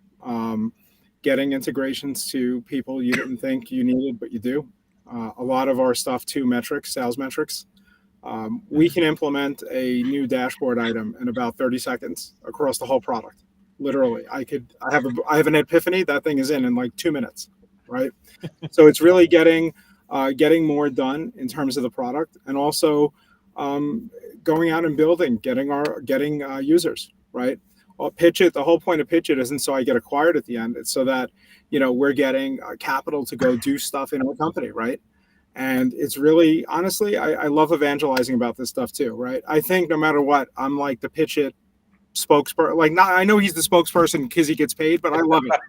getting integrations to people you didn't think you needed, but you do. A lot of our stuff to metrics, sales metrics. We can implement a new dashboard item in about 30 seconds across the whole product. Literally, I have an epiphany. That thing is in like 2 minutes, right? So it's really getting more done in terms of the product, and also going out and building, getting users, right? Well, PitchIT, the whole point of PitchIT isn't so I get acquired at the end. It's so that we're getting capital to go do stuff in our company, right? And it's really, honestly, I love evangelizing about this stuff too, right? I think no matter what, I'm like the PitchIT spokesperson. Like, not, I know he's the spokesperson because he gets paid, but I love it.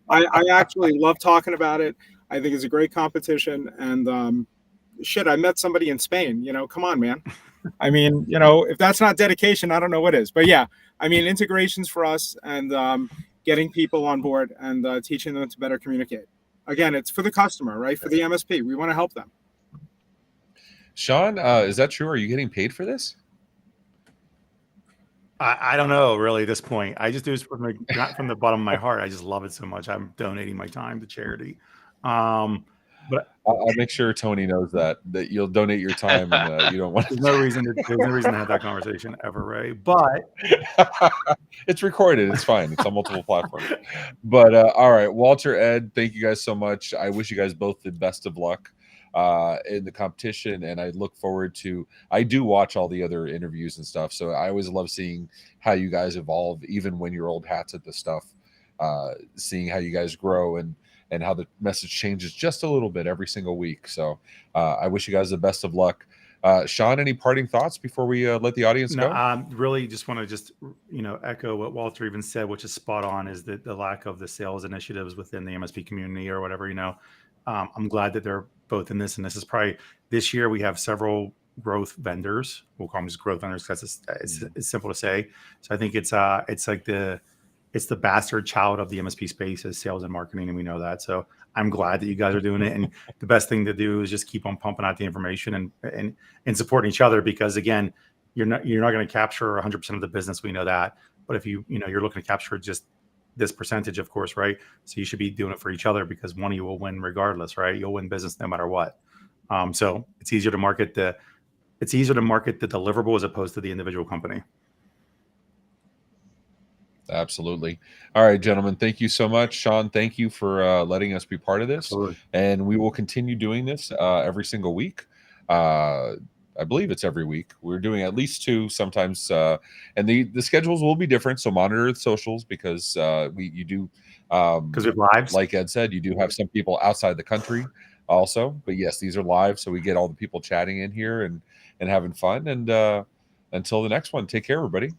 I actually love talking about it. I think it's a great competition. And I met somebody in Spain. Come on, man. I mean, if that's not dedication, I don't know what is. But yeah, I mean, integrations for us, and getting people on board, and teaching them to better communicate. Again, it's for the customer, right? For the MSP. We want to help them. Sean, is that true? Are you getting paid for this? I don't know, really, at this point. I just do it not from the bottom of my heart. I just love it so much. I'm donating my time to charity. But I'll make sure Tony knows that you'll donate your time, and you don't want. There's no reason to have that conversation ever, Ray. But it's recorded. It's fine. It's on multiple platforms. But all right, Walter, Ed, thank you guys so much. I wish you guys both the best of luck in the competition, and I look forward to. I do watch all the other interviews and stuff, so I always love seeing how you guys evolve, even when you're old hats at this stuff. Seeing how you guys grow and how the message changes just a little bit every single week. So I wish you guys the best of luck. Sean, any parting thoughts before we let the audience go? Really just want to echo what Walter even said, which is spot on, is that the lack of the sales initiatives within the MSP community or whatever, I'm glad that they're both in this. And this is probably, this year we have several growth vendors. We'll call them just growth vendors because it's simple to say. So I think it's like it's the bastard child of the MSP space is sales and marketing, and we know that. So I'm glad that you guys are doing it. And the best thing to do is just keep on pumping out the information and supporting each other, because again, you're not going to capture 100% of the business. We know that. But if you're looking to capture just this percentage, of course, right? So you should be doing it for each other, because one of you will win regardless, right? You'll win business no matter what. So it's easier to market the deliverable as opposed to the individual company. Absolutely. All right, gentlemen, thank you so much. Sean, thank you for letting us be part of this. Absolutely. And we will continue doing this every single week. I believe it's every week. We're doing at least 2 sometimes. And the schedules will be different. So monitor the socials, because you do, because we have lives. like Ed said, you do have some people outside the country also. But yes, these are live. So we get all the people chatting in here and having fun. And until the next one, take care, everybody.